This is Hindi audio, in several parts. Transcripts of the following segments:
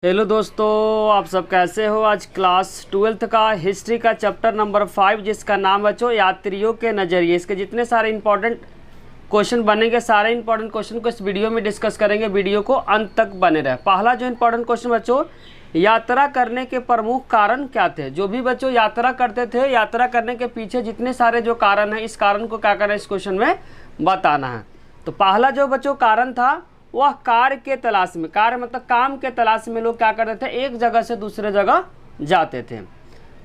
हेलो दोस्तों, आप सब कैसे हो। आज क्लास 12th का हिस्ट्री का चैप्टर नंबर 5 जिसका नाम बच्चों यात्रियों के नज़रिए। इसके जितने सारे इंपॉर्टेंट क्वेश्चन बनेंगे सारे इंपॉर्टेंट क्वेश्चन को इस वीडियो में डिस्कस करेंगे। वीडियो को अंत तक बने रहे। पहला जो इंपॉर्टेंट क्वेश्चन बच्चों, यात्रा करने के प्रमुख कारण क्या थे। जो भी बच्चों यात्रा करते थे, यात्रा करने के पीछे जितने सारे जो कारण हैं, इस कारण को क्या करना है इस क्वेश्चन में बताना है। तो पहला जो बच्चों कारण था वह कार्य के तलाश में, कार्य मतलब काम के तलाश में लोग क्या करते थे, एक जगह से दूसरे जगह जाते थे।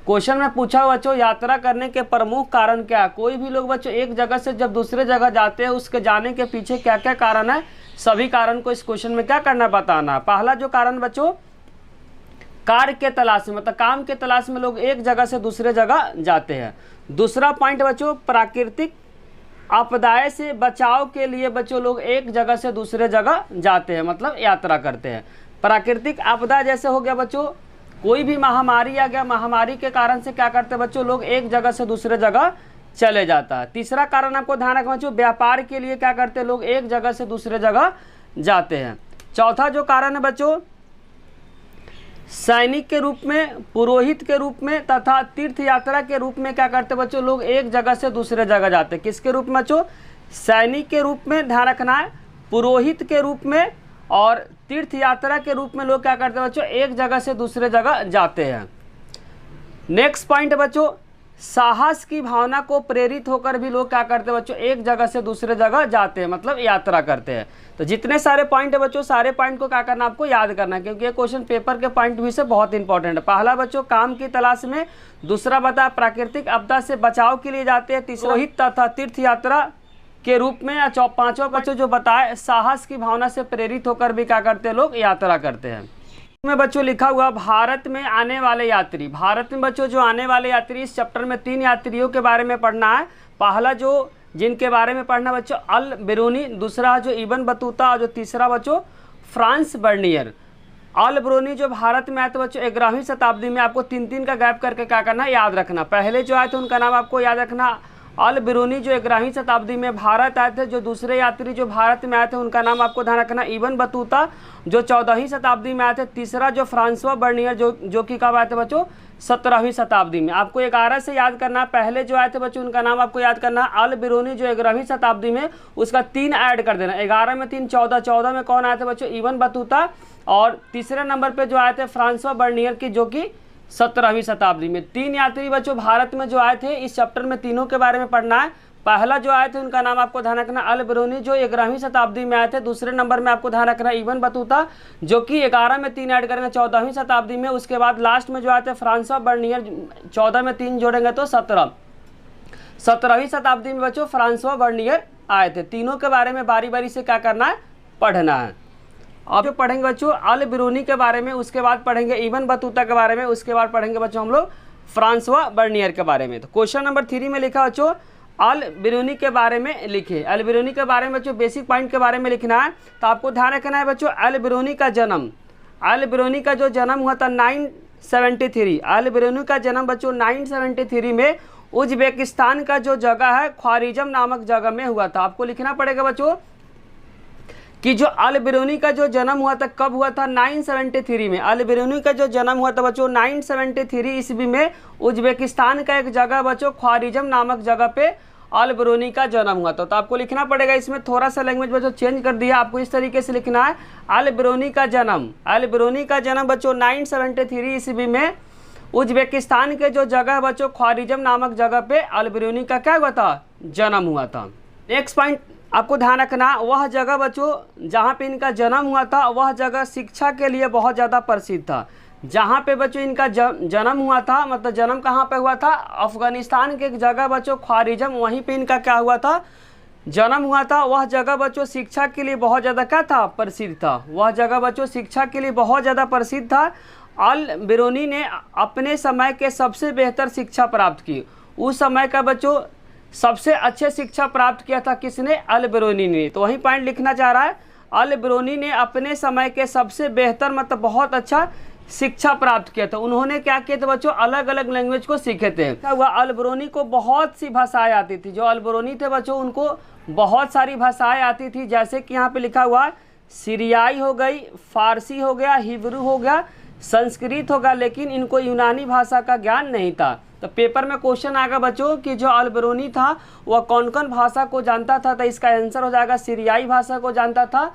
क्वेश्चन में पूछा बच्चों यात्रा करने के प्रमुख कारण क्या है। कोई भी लोग बच्चों एक जगह से जब दूसरे जगह जाते हैं, उसके जाने के पीछे क्या क्या कारण है, सभी कारण को इस क्वेश्चन में क्या करना बताना। पहला जो कारण बच्चों कार्य के तलाश में, मतलब काम के तलाश में लोग एक जगह से दूसरे जगह जाते हैं। दूसरा पॉइंट बच्चों प्राकृतिक आपदाएं से बचाव के लिए बच्चों लोग एक जगह से दूसरे जगह जाते हैं, मतलब यात्रा करते हैं। प्राकृतिक आपदा जैसे हो गया बच्चों, कोई भी महामारी आ गया, महामारी के कारण से क्या करते हैं बच्चों, लोग एक जगह से दूसरे जगह चले जाता है। तीसरा कारण आपको ध्यान रखना बच्चों, व्यापार के लिए क्या करते हैं लोग एक जगह से दूसरे जगह जाते हैं। चौथा जो कारण है बच्चों, सैनिक के रूप में, पुरोहित के रूप में तथा तीर्थ यात्रा के रूप में क्या करते बच्चों, लोग एक जगह से दूसरे जगह जाते हैं। किसके रूप में बच्चों, सैनिक के रूप में ध्यान रखना है, पुरोहित के रूप में और तीर्थ यात्रा के रूप में लोग क्या करते हैं बच्चों, एक जगह से दूसरे जगह जाते हैं। नेक्स्ट पॉइंट बच्चों, साहस की भावना को प्रेरित होकर भी लोग क्या करते हैं बच्चों, एक जगह से दूसरे जगह जाते हैं, मतलब यात्रा करते हैं। तो जितने सारे पॉइंट है बच्चों, सारे पॉइंट को क्या करना आपको याद करना है, क्योंकि ये क्वेश्चन पेपर के पॉइंट भी से बहुत इंपॉर्टेंट है। पहला बच्चों काम की तलाश में, दूसरा बता प्राकृतिक आपदा से बचाव के लिए जाते हैं, तीसरा रोहित तथा तीर्थ यात्रा के रूप में, या पांचवा बच्चों जो बताए साहस की भावना से प्रेरित होकर भी क्या करते हैं लोग यात्रा करते हैं। में बच्चों लिखा हुआ भारत में आने वाले यात्री। भारत में बच्चों जो आने वाले यात्री, इस चैप्टर में 3 यात्रियों के बारे में पढ़ना है। पहला जो जिनके बारे में पढ़ना बच्चों अल बिरूनी, दूसरा जो इबन बतूता और जो तीसरा बच्चों फ्रांस बर्नियर। अल बिरूनी जो भारत में आए थे बच्चों 11वीं शताब्दी में। आपको 3-3 का गैप करके क्या करना याद रखना। पहले जो आए थे उनका नाम आपको याद रखना अल बिरूनी जो 11वीं शताब्दी में भारत आए थे। जो दूसरे यात्री जो भारत में आए थे उनका नाम आपको ध्यान रखना इबन बतूता जो 14वीं शताब्दी में आए थे। तीसरा जो फ्रांसवा बर्नियर जो कि कब आए थे बच्चों, 17वीं शताब्दी में। आपको 11 से याद करना। पहले जो आए थे बच्चों उनका नाम आपको याद करना अल बिरूनी जो 11वीं शताब्दी में, उसका 3 ऐड कर देना। 11 में 3 14, 14 में कौन आए थे बच्चों, इबन बतूता। और तीसरे नंबर पे जो आए थे फ्रांसवा बर्नियर की जो कि 17वीं शताब्दी में। 3 यात्री बच्चों भारत में जो आए थे, इस चैप्टर में तीनों के बारे में पढ़ना है। पहला जो आए थे उनका नाम आपको ध्यान रखना अल बिरूनी जो 11वीं शताब्दी में आए थे। दूसरे नंबर में आपको ध्यान रखना इबन बतूता जो कि 11 में 3 ऐड करेंगे 14वीं शताब्दी में। उसके बाद लास्ट में जो आए थे फ्रांसवा बर्नियर, 14 में 3 जोड़ेंगे तो 17वीं शताब्दी में बच्चों फ्रांसवा बर्नियर आए थे। तीनों के बारे में बारी बारी से क्या करना है, पढ़ना है। अब जो पढ़ेंगे बच्चों अल बिरूनी के बारे में, उसके बाद पढ़ेंगे इबन बतूता के बारे में, उसके बाद पढ़ेंगे बच्चों हम लोग फ्रांसवा बर्नियर के बारे में। तो क्वेश्चन नंबर 3 में लिखा बच्चों अल बिरूनी के बारे में लिखे। अल बिरूनी के बारे में बच्चों बेसिक पॉइंट के बारे में लिखना है। तो आपको ध्यान रखना है बच्चों अल बिरूनी का जन्म, अल बिरूनी का जो जन्म हुआ था 973। अल बिरूनी का जन्म बच्चों 973 में उज्बेकिस्तान का जो जगह है ख्वारिज़म नामक जगह में हुआ था। आपको लिखना पड़ेगा बच्चों कि जो अल बिरूनी का जो जन्म हुआ था कब हुआ था, 973 में। अल बिरूनी का जो जन्म हुआ था बच्चों 973 ईस्वी में उज्बेकिस्तान का एक जगह बच्चों ख्वारिज़म नामक जगह पे अल बिरूनी का जन्म हुआ था। तो आपको लिखना पड़ेगा, इसमें थोड़ा सा लैंग्वेज बच्चों चेंज कर दिया। आपको इस तरीके से लिखना है अल बिरूनी का जन्म। अल बिरूनी का जन्म बच्चों 973 ईस्वी में उज्बेकिस्तान के जो जगह बच्चों ख्वारिज़म नामक जगह पे अल बिरूनी का क्या हुआ था, जन्म हुआ था। नेक्स्ट पॉइंट आपको ध्यान रखना, वह जगह बच्चों जहाँ पे इनका जन्म हुआ था वह जगह शिक्षा के लिए बहुत ज़्यादा प्रसिद्ध था। जहाँ पे बच्चों इनका जन्म हुआ था, मतलब जन्म कहाँ पे हुआ था, अफगानिस्तान के एक जगह बच्चों ख्वारिज़म, वहीं पे इनका क्या हुआ था, जन्म हुआ था। वह जगह बच्चों शिक्षा के लिए बहुत ज़्यादा क्या था, प्रसिद्ध था। वह जगह बच्चों शिक्षा के लिए बहुत ज़्यादा प्रसिद्ध था। अल बिरूनी ने अपने समय के सबसे बेहतर शिक्षा प्राप्त की। उस समय का बच्चों सबसे अच्छे शिक्षा प्राप्त किया था किसने, अल बिरूनी ने। तो वही पॉइंट लिखना चाह रहा है, अल बिरूनी ने अपने समय के सबसे बेहतर मतलब बहुत अच्छा शिक्षा प्राप्त किया था। उन्होंने क्या किया था बच्चों, अलग अलग लैंग्वेज को सीखे थे। क्या हुआ, अल बिरूनी को बहुत सी भाषाएं आती थी। जो अल बिरूनी थे बच्चों उनको बहुत सारी भाषाएं आती थी। जैसे कि यहाँ पे लिखा हुआ सीरियाई हो गई, फारसी हो गया, हिब्रू हो गया, संस्कृत होगा, लेकिन इनको यूनानी भाषा का ज्ञान नहीं था। तो पेपर में क्वेश्चन आएगा बच्चों कि जो अल-बिरूनी था वह कौन कौन भाषा को जानता था, तो इसका आंसर हो जाएगा सीरियाई भाषा को जानता था,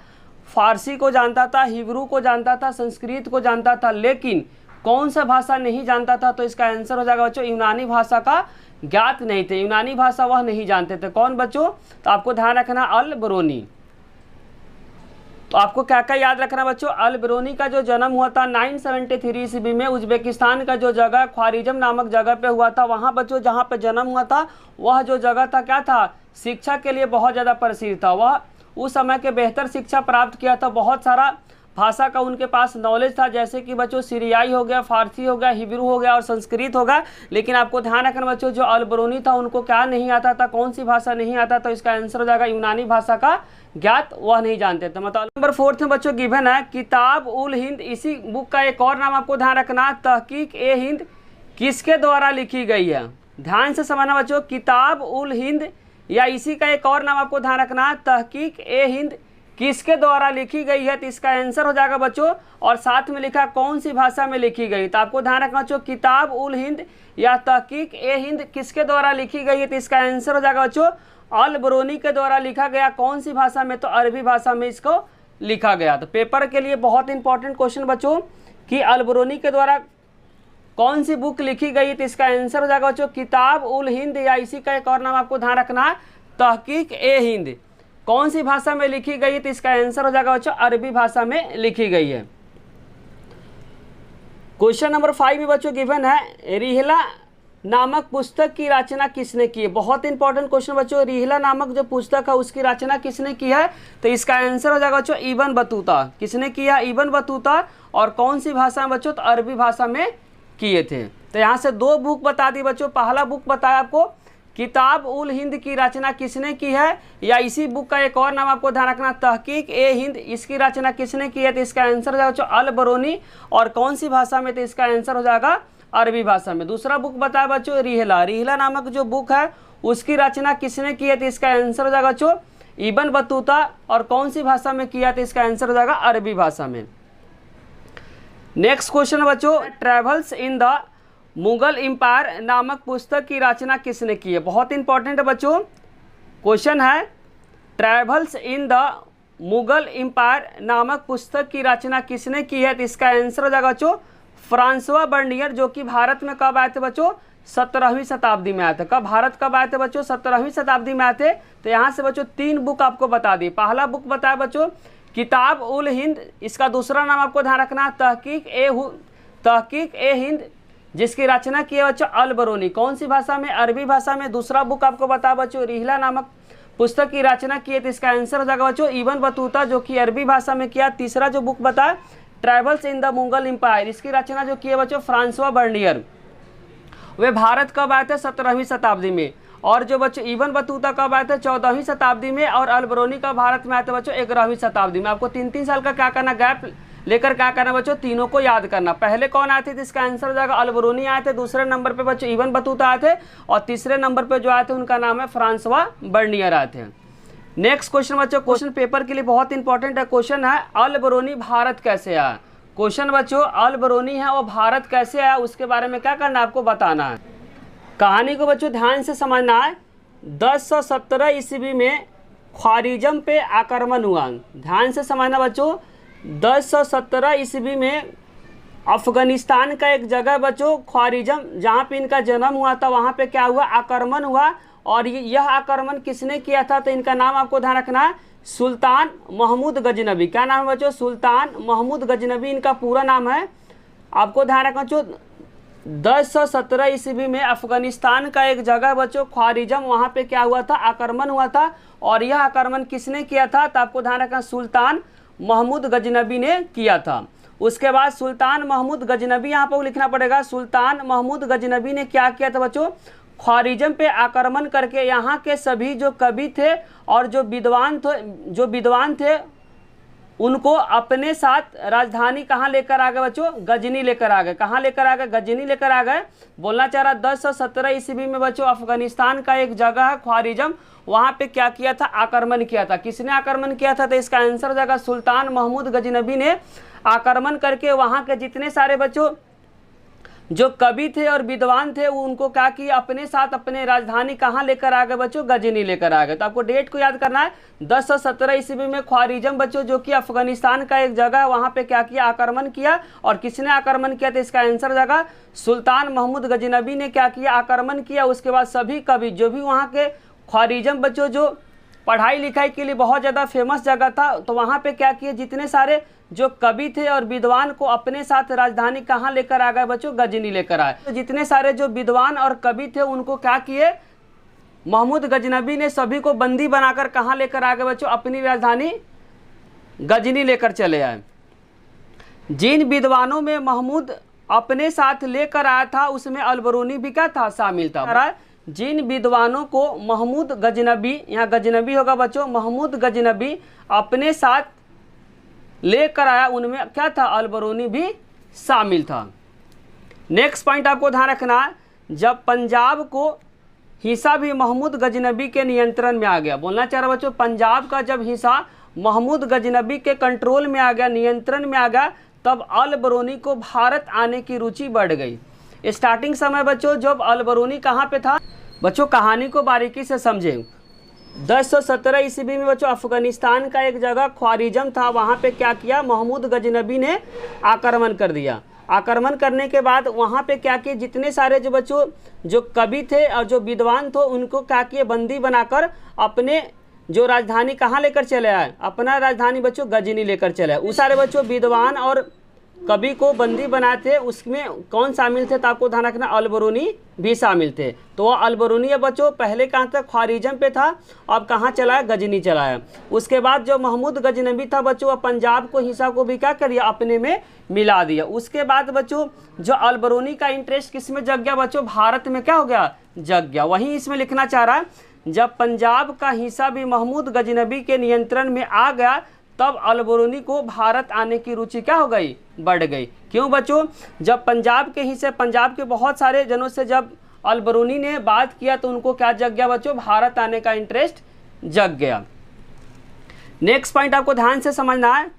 फारसी को जानता था, हिब्रू को जानता था, संस्कृत को जानता था, लेकिन कौन सा भाषा नहीं जानता था, तो इसका आंसर हो जाएगा बच्चों यूनानी भाषा का ज्ञात नहीं थे, यूनानी भाषा वह नहीं जानते थे। कौन बच्चों? तो आपको ध्यान रखना अल-बिरूनी। तो आपको क्या क्या याद रखना बच्चों? अल-बिरूनी का जो जन्म हुआ था 973 ईस्वी में उज्बेकिस्तान का जो जगह ख्वारिज़म नामक जगह पे हुआ था, वहाँ बच्चों जहाँ पे जन्म हुआ था वह जो जगह था क्या था? शिक्षा के लिए बहुत ज़्यादा प्रसिद्ध था। वह उस समय के बेहतर शिक्षा प्राप्त किया था, बहुत सारा भाषा का उनके पास नॉलेज था, जैसे कि बच्चों सीरियाई हो गया, फारसी हो गया, हिब्रू हो गया और संस्कृत होगा। लेकिन आपको ध्यान रखना बच्चों जो अल-बिरूनी था उनको क्या नहीं आता था, कौन सी भाषा नहीं आता, तो इसका आंसर हो जाएगा यूनानी भाषा का ज्ञात वह नहीं जानते थे। मतलब नंबर 4 में बच्चों गिवन है किताब उल हिंद। इसी बुक का एक और नाम आपको ध्यान रखना, तहकीक ए हिंद किसके द्वारा लिखी गई है? ध्यान से समझना बच्चों, किताब उल हिंद या इसी का एक और नाम आपको ध्यान रखना, तहकीक ए हिंद किसके द्वारा लिखी गई है, तो इसका आंसर हो जाएगा बच्चों, और साथ में लिखा कौन सी भाषा में लिखी गई। तो आपको ध्यान रखना बच्चों किताब उल हिंद या तहकीक ए हिंद किसके द्वारा लिखी गई है, तो इसका आंसर हो जाएगा बच्चों अल-बिरूनी के द्वारा लिखा गया। कौन सी भाषा में? तो अरबी भाषा में इसको लिखा गया। तो पेपर के लिए बहुत इंपॉर्टेंट क्वेश्चन बच्चों कि अल-बिरूनी के द्वारा कौन सी बुक लिखी गई, तो इसका आंसर हो जाएगा बच्चों किताब उल हिंद या इसी का एक और नाम आपको ध्यान रखना है तहकीक ए हिंद। कौन सी भाषा में लिखी गई, तो इसका आंसर हो जाएगा बच्चों अरबी भाषा में लिखी गई है। क्वेश्चन नंबर 5 में बच्चों गिवन है रिहला नामक पुस्तक की रचना किसने की है? बहुत इंपॉर्टेंट क्वेश्चन बच्चों, रिहला नामक जो पुस्तक है उसकी रचना किसने की है, तो इसका आंसर हो जाएगा बच्चों इब्न बतूता। किसने किया? Ibn Battuta. और कौन सी भाषा में बच्चों? तो अरबी भाषा में किए थे। तो यहाँ से 2 बुक बता दी बच्चों। पहला बुक बताया आपको किताब उल हिंद की रचना किसने की है, या इसी बुक का एक और नाम आपको ध्यान रखना तहकीक ए हिंद, इसकी रचना किसने की है, तो इसका आंसर हो जाएगा बच्चों अल-बिरूनी। और कौन सी भाषा में, तो इसका आंसर हो जाएगा अरबी भाषा में। दूसरा बुक बताया बच्चों रिहला। रिहला नामक जो बुक है उसकी रचना किसने की है, तो इसका आंसर हो जाएगा बच्चों इब्न बतूता। और कौन सी भाषा में किया, तो इसका आंसर हो जाएगा अरबी भाषा में। नेक्स्ट क्वेश्चन बच्चों, Travels in the Mughal Empire नामक पुस्तक की रचना किसने की है? बहुत इंपॉर्टेंट है बच्चों क्वेश्चन है, Travels in the Mughal Empire नामक पुस्तक की रचना किसने की है, तो इसका आंसर हो जाएगा बच्चों फ्रांसवा बर्नियर, जो कि भारत में कब आए थे बच्चों? 17वीं शताब्दी में आए थे। कब भारत कब आए थे बच्चों? 17वीं शताब्दी में आए थे। तो यहाँ से बच्चों 3 बुक आपको बता दी। पहला बुक बताया बच्चों किताब उल हिंद, इसका दूसरा नाम आपको ध्यान रखना तहकीक ए हिंद, जिसकी रचना की है बच्चों अल-बिरूनी। कौन सी भाषा में? अरबी भाषा में। दूसरा बुक आपको बता बच्चों रिहला नामक पुस्तक की रचना की है, तो इसका आंसर हो जाएगा बच्चों इब्न बतूता, जो कि अरबी भाषा में किया। तीसरा जो बुक बताया Travels in the Mughal Empire, इसकी रचना जो की है बच्चों फ्रांसवा बर्नियर। वे भारत कब आए थे? 17वीं शताब्दी में। और जो बच्चों इब्न बतूता कब आए थे? 14वीं शताब्दी में। और अल-बिरूनी का भारत में आए थे बच्चों 11वीं शताब्दी में। आपको 3-3 साल का क्या करना, गैप लेकर क्या करना बच्चों, तीनों को याद करना। पहले कौन आए थे, तो इसका आंसर हो जाएगा अल-बिरूनी आए थे। दूसरे नंबर पे बच्चों इब्न बतूता आए थे। और तीसरे नंबर पे जो आए थे उनका नाम है फ्रांसवा बर्नियर आए थे। नेक्स्ट क्वेश्चन बच्चों, क्वेश्चन पेपर के लिए बहुत इंपॉर्टेंट है। क्वेश्चन है अल-बिरूनी भारत कैसे आया? क्वेश्चन बच्चों अल-बिरूनी है वो भारत कैसे आया, उसके बारे में क्या करना है आपको बताना है। कहानी को बच्चों ध्यान से समझना है। 1017 ईस्वी में ख्वारिज़म पे आक्रमण हुआ। ध्यान से समझना बच्चों, 1017 ईस्वी में अफगानिस्तान का एक जगह बच्चों ख्वारिज़म, जहाँ पे इनका जन्म हुआ था, वहाँ पे क्या हुआ, आक्रमण हुआ। और यह आक्रमण किसने किया था, तो इनका नाम आपको ध्यान रखना है सुल्तान महमूद गजनबी। क्या नाम है बच्चों? सुल्तान महमूद गजनबी इनका पूरा नाम है। आपको ध्यान रखना बच्चों 1017 ईस्वी में अफगानिस्तान का एक जगह बच्चों ख्वारिज़म, वहाँ पे क्या हुआ था, आक्रमण हुआ था। और यह आक्रमण किसने किया था, तो आपको ध्यान रखना सुल्तान महमूद गजनबी ने किया था। उसके बाद सुल्तान महमूद गजनबी, यहाँ पर लिखना पड़ेगा, सुल्तान महमूद गजनबी ने क्या किया था बच्चों, ख्वारिज़म पे आक्रमण करके यहाँ के सभी जो कवि थे और जो विद्वान थे उनको अपने साथ राजधानी कहाँ लेकर आ गए बच्चों, गजनी लेकर आ गए। कहाँ लेकर आ गए, गजनी लेकर आ गए। बोलना चाह रहा 1017 ईस्वी में बच्चों अफगानिस्तान का एक जगह है ख्वारिज़म, वहाँ पे क्या किया था, आक्रमण किया था। किसने आक्रमण किया था, तो इसका आंसर जगह सुल्तान महमूद गजनबी ने आक्रमण करके वहाँ के जितने सारे बच्चों जो कवि थे और विद्वान थे उनको क्या किया, अपने साथ अपने राजधानी कहाँ लेकर आ गए बच्चों, गजनी लेकर आ गए। तो आपको डेट को याद करना है, 1017 ईस्वी में ख्वारिज़म बच्चों जो कि अफगानिस्तान का एक जगह है वहाँ पे क्या किया, आक्रमण किया। और किसने आक्रमण किया, तो इसका आंसर जगह सुल्तान महमूद गजनबी ने क्या किया, आक्रमण किया। उसके बाद सभी कवि जो भी वहाँ के ख्वारिज़म बच्चों जो पढ़ाई लिखाई के लिए बहुत ज़्यादा फेमस जगह था, तो वहाँ पे क्या किए, जितने सारे जो कवि थे और विद्वान को अपने साथ राजधानी कहाँ लेकर आ गए बच्चों, गजनी लेकर आए। तो जितने सारे जो विद्वान और कवि थे उनको क्या किए, महमूद गजनबी ने सभी को बंदी बनाकर कहाँ लेकर आ गए बच्चों, अपनी राजधानी गजनी लेकर चले आए। जिन विद्वानों में महमूद अपने साथ लेकर आया था उसमें अलबरूनी भी क्या था, शामिल था। जिन विद्वानों को महमूद गजनबी, यहाँ गजनबी होगा बच्चों, महमूद गजनबी अपने साथ लेकर आया उनमें क्या था, अलबरूनी भी शामिल था। नेक्स्ट पॉइंट आपको ध्यान रखना है, जब पंजाब को हिस्सा भी महमूद गजनबी के नियंत्रण में आ गया। बोलना चाह रहा बच्चों, पंजाब का जब हिस्सा महमूद गजनबी के कंट्रोल में आ गया, नियंत्रण में आ गया, तब अलबरूनी को भारत आने की रुचि बढ़ गई। स्टार्टिंग समय बच्चों जब अलबरूनी कहाँ पे था बच्चों, कहानी को बारीकी से समझें। 1017 ईस्वी में बच्चों अफगानिस्तान का एक जगह ख्वारिज़म था, वहाँ पे क्या किया, महमूद गजनबी ने आक्रमण कर दिया। आक्रमण करने के बाद वहाँ पे क्या किए, जितने सारे जो बच्चों जो कवि थे और जो विद्वान थे उनको क्या किए, बंदी बनाकर अपने जो राजधानी कहाँ लेकर चले आए, अपना राजधानी बच्चों गजनी लेकर चले आए। उस सारे बच्चों विद्वान और कवि को बंदी बनाए थे, उसमें कौन शामिल थे, तो आपको ध्यान रखना अलबरूनी भी शामिल थे। तो वह अलबरूनी बच्चों पहले कहाँ था, ख्वारिज़म पे था, अब कहाँ चलाया, गजनी चलाया। उसके बाद जो महमूद गजनबी था बच्चों वह पंजाब को हिस्सा को भी क्या कर दिया, अपने में मिला दिया। उसके बाद बच्चों जो अलबरूनी का इंटरेस्ट किस में जग गया बच्चों, भारत में क्या हो गया, जग गया। वहीं इसमें लिखना चाह रहा है, जब पंजाब का हिस्सा भी महमूद गजनबी के नियंत्रण में आ गया तब अलबरूनी को भारत आने की रुचि क्या हो गई, बढ़ गई। क्यों बच्चों, जब पंजाब के हिस्से, पंजाब के बहुत सारे जनों से जब अलबरूनी ने बात किया तो उनको क्या जग गया बच्चों, भारत आने का इंटरेस्ट जग गया। नेक्स्ट पॉइंट आपको ध्यान से समझना है,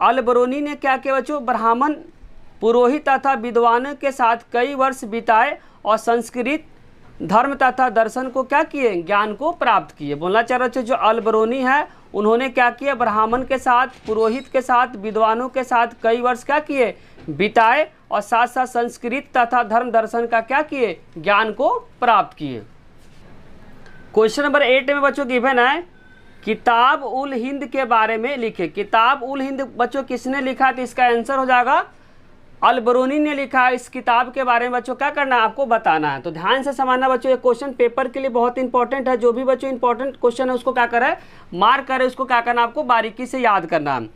अलबरूनी ने क्या किया बच्चों, ब्राह्मण पुरोहित तथा विद्वानों के साथ कई वर्ष बिताए और संस्कृत धर्म तथा दर्शन को क्या किए, ज्ञान को प्राप्त किए। बोलना चाह रहे थे जो अलबरूनी है उन्होंने क्या किया, ब्राह्मण के साथ, पुरोहित के साथ, विद्वानों के साथ कई वर्ष क्या किए, बिताए और साथ साथ संस्कृत तथा धर्म दर्शन का क्या किए, ज्ञान को प्राप्त किए। क्वेश्चन नंबर 8 में बच्चों गिवन है, किताब उल हिंद के बारे में लिखे। किताब उल हिंद बच्चों किसने लिखा, तो इसका आंसर हो जाएगा अलबरूनी ने लिखा। इस किताब के बारे में बच्चों क्या करना है, आपको बताना है। तो ध्यान से समझना बच्चों, ये क्वेश्चन पेपर के लिए बहुत इंपॉर्टेंट है। जो भी बच्चों इंपॉर्टेंट क्वेश्चन है उसको क्या करे, मार्क करे, उसको क्या करना, आपको बारीकी से याद करना है।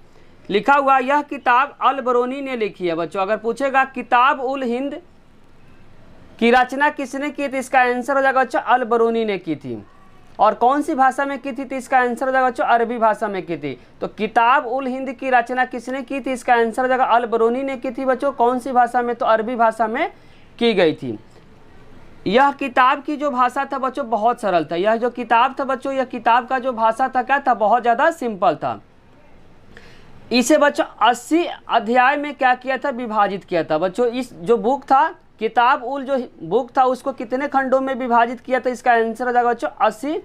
लिखा हुआ यह किताब अलबरूनी ने लिखी है बच्चों। अगर पूछेगा किताब उल हिंद की रचना किसने की थी, इसका आंसर हो जाएगा बच्चों अलबरूनी ने की थी। और कौन सी भाषा में की थी, तो इसका आंसर हो जाएगा बच्चों अरबी भाषा में की थी। तो किताब उल हिंद की रचना किसने की थी, इसका आंसर हो जाएगा अलबरूनी ने की थी बच्चों। कौन सी भाषा में, तो अरबी भाषा में की गई थी। यह किताब की जो भाषा था बच्चों बहुत सरल था। यह जो किताब था बच्चों, यह किताब का जो भाषा था क्या था, बहुत ज़्यादा सिंपल था। इसे बच्चों 80 अध्याय में क्या किया था, विभाजित किया था बच्चों। इस जो बुक था, किताब उल जो बुक था, उसको कितने खंडों में विभाजित किया था, इसका आंसर हो जाएगा बच्चों 80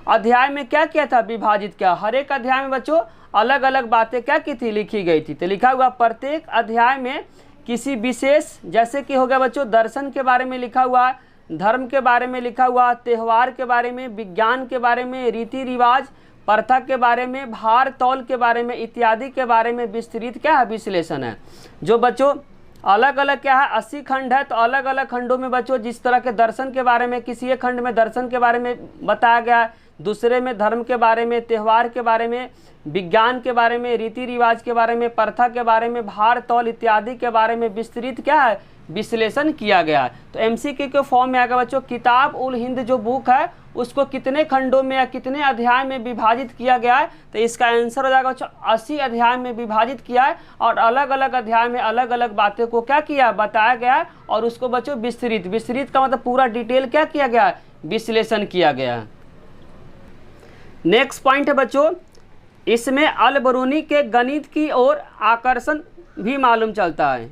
अध्याय में क्या किया था, विभाजित किया। हर एक अध्याय में बच्चों अलग अलग बातें क्या की थी, लिखी गई थी। तो लिखा हुआ प्रत्येक अध्याय में किसी विशेष, जैसे कि हो गया बच्चों दर्शन के बारे में लिखा हुआ, धर्म के बारे में लिखा हुआ, त्यौहार के बारे में, विज्ञान के बारे में, रीति रिवाज, प्रथा के बारे में, भार तौल के बारे में इत्यादि के बारे में विस्तृत क्या है, विश्लेषण है। जो बच्चों अलग अलग क्या है, 80 खंड है। तो अलग अलग खंडों में बच्चों जिस तरह के दर्शन के बारे में, किसी एक खंड में दर्शन के बारे में बताया गया है, दूसरे में धर्म के बारे में, त्यौहार के बारे में, विज्ञान के बारे में, रीति रिवाज के बारे में, प्रथा के बारे में, भार तौल इत्यादि के बारे में विस्तृत क्या है, विश्लेषण किया गया है। तो एमसीक्यू के फॉर्म में आएगा बच्चों, किताब उल हिंद जो बुक है उसको कितने खंडों में या कितने अध्याय में विभाजित किया गया है, तो इसका आंसर हो जाएगा बच्चों 80 अध्याय में विभाजित किया है और अलग अलग अध्याय में अलग अलग बातें को क्या किया, बताया गया है और उसको बच्चों विस्तृत का मतलब पूरा डिटेल क्या किया गया है, विश्लेषण किया गया है। नेक्स्ट पॉइंट है बच्चों, इसमें अल बरूनी के गणित की ओर आकर्षण भी मालूम चलता है।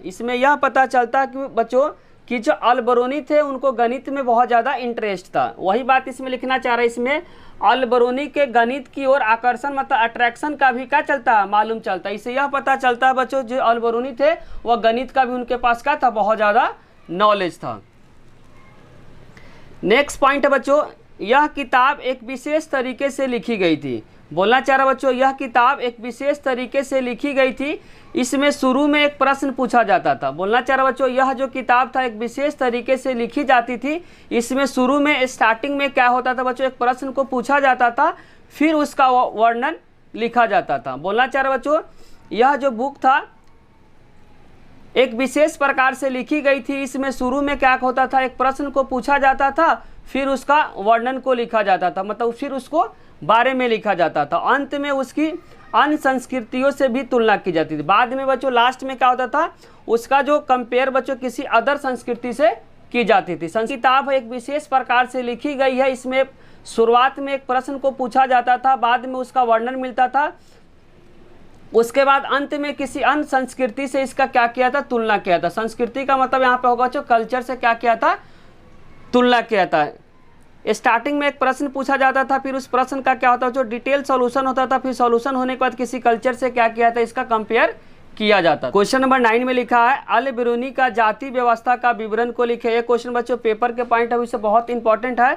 इसमें यह पता चलता है कि बच्चों कि जो अल बरूनी थे उनको गणित में बहुत ज़्यादा इंटरेस्ट था। वही बात इसमें लिखना चाह रहा है, इसमें अल बरूनी के गणित की ओर आकर्षण मतलब अट्रैक्शन का भी क्या चलता है, मालूम चलता है। इससे यह पता चलता है बच्चों जो अल बरूनी थे वह गणित का भी उनके पास क्या था, बहुत ज़्यादा नॉलेज था। नेक्स्ट पॉइंट है बच्चों, यह किताब एक विशेष तरीके से लिखी गई थी। बोलना चाह रहा बच्चों यह किताब एक विशेष तरीके से लिखी गई थी। इसमें शुरू में एक प्रश्न पूछा जाता था। बोलना चाह रहा बच्चों यह जो किताब था एक विशेष तरीके से लिखी जाती थी। इसमें शुरू में स्टार्टिंग में क्या होता था बच्चों, एक प्रश्न को पूछा जाता था, फिर उसका वर्णन लिखा जाता था। बोलना चाह रहा बच्चों यह जो बुक था एक विशेष प्रकार से लिखी गई थी। इसमें शुरू में क्या होता था, एक प्रश्न को पूछा जाता था, फिर उसका वर्णन को लिखा जाता था, मतलब फिर उसको बारे में लिखा जाता था। अंत में उसकी अन्य संस्कृतियों से भी तुलना की जाती थी। बाद में बच्चों लास्ट में क्या होता था, उसका जो कंपेयर बच्चों किसी अदर संस्कृति से की जाती थी। किताब एक विशेष प्रकार से लिखी गई है। इसमें शुरुआत में एक प्रश्न को पूछा जाता था, बाद में उसका वर्णन मिलता था, उसके बाद अंत में किसी अन्य संस्कृति से इसका क्या किया था, तुलना किया था। संस्कृति का मतलब यहाँ पे होगा जो कल्चर से क्या किया था, तुलना किया था। स्टार्टिंग में एक प्रश्न पूछा जाता था, फिर उस प्रश्न का क्या होता था, जो डिटेल सॉल्यूशन होता था, फिर सॉल्यूशन होने के बाद किसी कल्चर से क्या किया था, इसका कंपेयर किया जाता। क्वेश्चन नंबर 9 में लिखा है अल बिरूनी का जाति व्यवस्था का विवरण को लिखे। ये क्वेश्चन बच्चों पेपर के पॉइंट ऑफ व्यू से बहुत इंपॉर्टेंट है।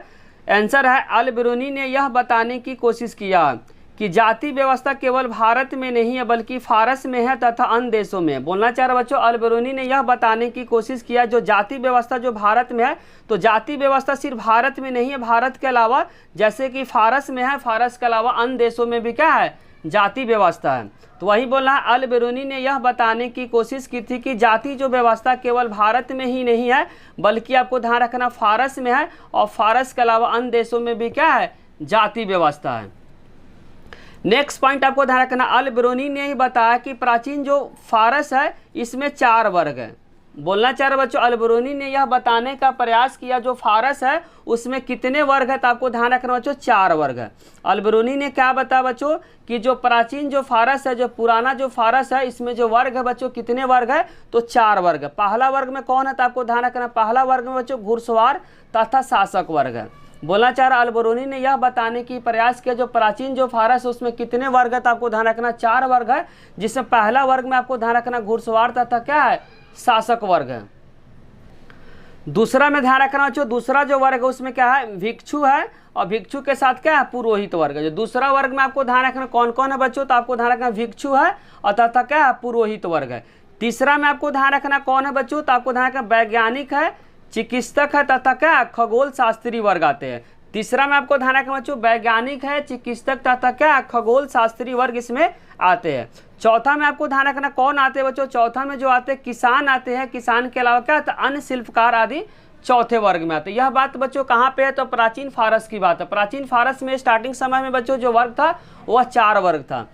आंसर है अल बिरूनी ने यह बताने की कोशिश किया कि जाति व्यवस्था केवल भारत में नहीं है बल्कि फारस में है तथा अन्य देशों में। बोलना चाह रहा बच्चों अल बिरूनी ने यह बताने की कोशिश किया जो जाति व्यवस्था जो भारत में है, तो जाति व्यवस्था सिर्फ भारत में नहीं है, भारत के अलावा जैसे कि फारस में है, फारस के अलावा अन्य देशों में भी क्या है, जाति व्यवस्था है। तो वही बोला अल बिरूनी ने यह बताने की कोशिश की थी कि जाति जो व्यवस्था केवल भारत में ही नहीं है बल्कि आपको ध्यान रखना फारस में है और फारस के अलावा अन्य देशों में भी क्या है, जाति व्यवस्था है। नेक्स्ट पॉइंट आपको ध्यान रखना, अल बिरूनी ने ही बताया कि प्राचीन जो फारस है इसमें 4 वर्ग है। बोलना चाह रहे बच्चों अल बिरूनी ने यह बताने का प्रयास किया जो फारस है उसमें कितने वर्ग है, तो आपको ध्यान रखना बच्चों 4 वर्ग है। अल बिरूनी ने क्या बताया बच्चों कि जो प्राचीन जो फारस है, जो पुराना जो फारस है, इसमें जो वर्ग है बच्चों कितने वर्ग है, तो 4 वर्ग है। पहला वर्ग में कौन है, तो आपको ध्यान रखना पहला वर्ग में बच्चों घुड़सवार तथा शासक वर्ग है। बोलना चाह रहा अल बिरूनी ने यह बताने की प्रयास किया जो प्राचीन जो फारस है उसमें कितने वर्ग है, तो आपको ध्यान रखना 4 वर्ग है, जिसमें पहला वर्ग में आपको ध्यान रखना घुड़सवार तथा क्या है, शासक वर्ग है। दूसरा में ध्यान रखना बच्चों दूसरा जो वर्ग है उसमें क्या है, भिक्षु है और भिक्षु के साथ क्या है, पुरोहित वर्ग है। जो दूसरा वर्ग में आपको ध्यान रखना कौन कौन है बच्चों, तो आपको ध्यान रखना भिक्षु है और तथा क्या है, पुरोहित वर्ग है। तीसरा में आपको ध्यान रखना कौन है बच्चों, तो आपको ध्यान रखना वैज्ञानिक है, चिकित्सक है तथा क्या, खगोल शास्त्री वर्ग आते हैं। तीसरा में आपको ध्यान रखना बच्चों वैज्ञानिक है, चिकित्सक तथा क्या, खगोल शास्त्री वर्ग इसमें आते हैं। चौथा में आपको ध्यान रखना कौन आते हैं बच्चों, चौथा में जो आते हैं किसान आते हैं, किसान के अलावा क्या, तो अन्य शिल्पकार आदि चौथे वर्ग में आते हैं। यह बात बच्चों कहाँ पे है, तो प्राचीन फारस की बात है। प्राचीन फारस में स्टार्टिंग समय में बच्चों जो वर्ग था वह 4 वर्ग था।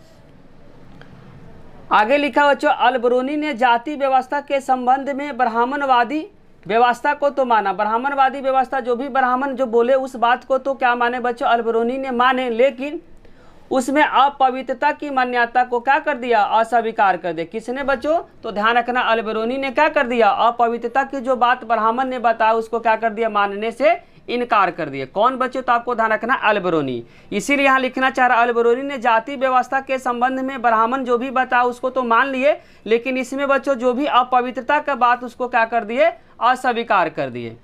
आगे लिखा बच्चों अल बिरूनी ने जाति व्यवस्था के संबंध में ब्राह्मणवादी व्यवस्था को तो माना। ब्राह्मणवादी व्यवस्था जो भी ब्राह्मण जो बोले उस बात को तो क्या माने बच्चों, अल बिरूनी ने माने, लेकिन उसमें अपवित्रता की मान्यता को क्या कर दिया, अस्वीकार कर दिया। किसने बच्चों, तो ध्यान रखना अल बिरूनी ने क्या कर दिया, अपवित्रता की जो बात ब्राह्मण ने बताया उसको क्या कर दिया, मानने से इनकार कर दिया। कौन बच्चों, तो आपको ध्यान रखना अल बिरूनी। इसीलिए यहाँ लिखना चाह रहा अल बिरूनी ने जाति व्यवस्था के संबंध में ब्राह्मण जो भी बताया उसको तो मान लिए, लेकिन इसमें बच्चों जो भी अपवित्रता का बात उसको क्या कर दिए, अस्वीकार कर दिए।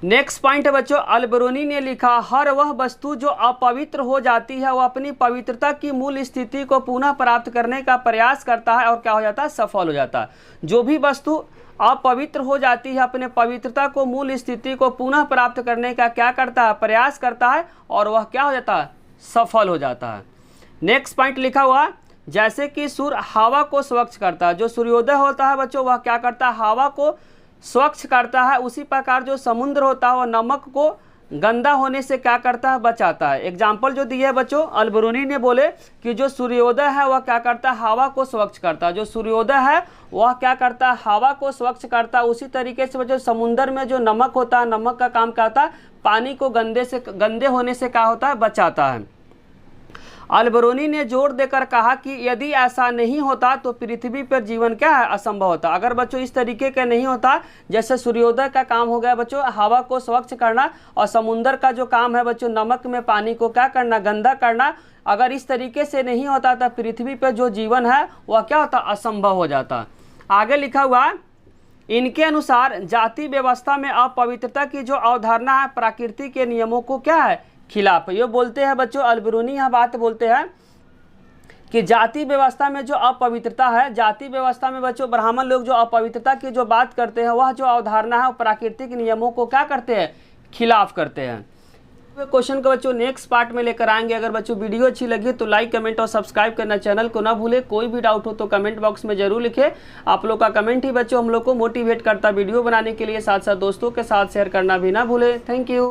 नेक्स्ट पॉइंट है बच्चों अल बिरूनी ने लिखा हर वह वस्तु जो अपवित्र हो जाती है वह अपनी पवित्रता की मूल स्थिति को पुनः प्राप्त करने का प्रयास करता है और क्या हो जाता है, सफल हो जाता है। जो भी वस्तु अपवित्र हो जाती है अपने पवित्रता को मूल स्थिति को पुनः प्राप्त करने का क्या करता है, प्रयास करता है और वह क्या हो जाता है, सफल हो जाता है। नेक्स्ट पॉइंट लिखा हुआ जैसे कि सूर्य हवा को स्वच्छ करता है, जो सूर्योदय होता है बच्चों वह क्या करता है, हवा को स्वच्छ करता है। उसी प्रकार जो समुद्र होता है वह नमक को गंदा होने से क्या करता है, बचाता है। एग्जाम्पल जो दिए है बच्चों, अलबरूनी ने बोले कि जो सूर्योदय है वह क्या करता है, हवा को स्वच्छ करता है। जो सूर्योदय है वह क्या करता है, हवा को स्वच्छ करता है। उसी तरीके से बच्चों समुद्र में जो नमक होता है, नमक का काम करता है पानी को गंदे होने से क्या होता है, बचाता है। अलबरूनी ने जोर देकर कहा कि यदि ऐसा नहीं होता तो पृथ्वी पर जीवन क्या है, असंभव होता। अगर बच्चों इस तरीके का नहीं होता, जैसे सूर्योदय का काम हो गया बच्चों हवा को स्वच्छ करना, और समुद्र का जो काम है बच्चों नमक में पानी को क्या करना, गंदा करना, अगर इस तरीके से नहीं होता तो पृथ्वी पर जो जीवन है वह क्या होता, असंभव हो जाता। आगे लिखा हुआ, इनके अनुसार जाति व्यवस्था में अपवित्रता की जो अवधारणा है प्रकृति के नियमों को क्या है, खिलाफ। ये बोलते हैं बच्चों अलबरूनी यह बात बोलते हैं कि जाति व्यवस्था में जो अपवित्रता है, जाति व्यवस्था में बच्चों ब्राह्मण लोग जो अपवित्रता की जो बात करते हैं वह जो अवधारणा है वो प्राकृतिक नियमों को क्या करते हैं, खिलाफ करते हैं। क्वेश्चन को बच्चों नेक्स्ट पार्ट में लेकर आएंगे। अगर बच्चों वीडियो अच्छी लगी तो लाइक कमेंट और सब्सक्राइब करना चैनल को ना भूले। कोई भी डाउट हो तो कमेंट बॉक्स में जरूर लिखे। आप लोग का कमेंट ही बच्चों हम लोग को मोटिवेट करता वीडियो बनाने के लिए, साथ साथ दोस्तों के साथ शेयर करना भी ना भूले। Thank you.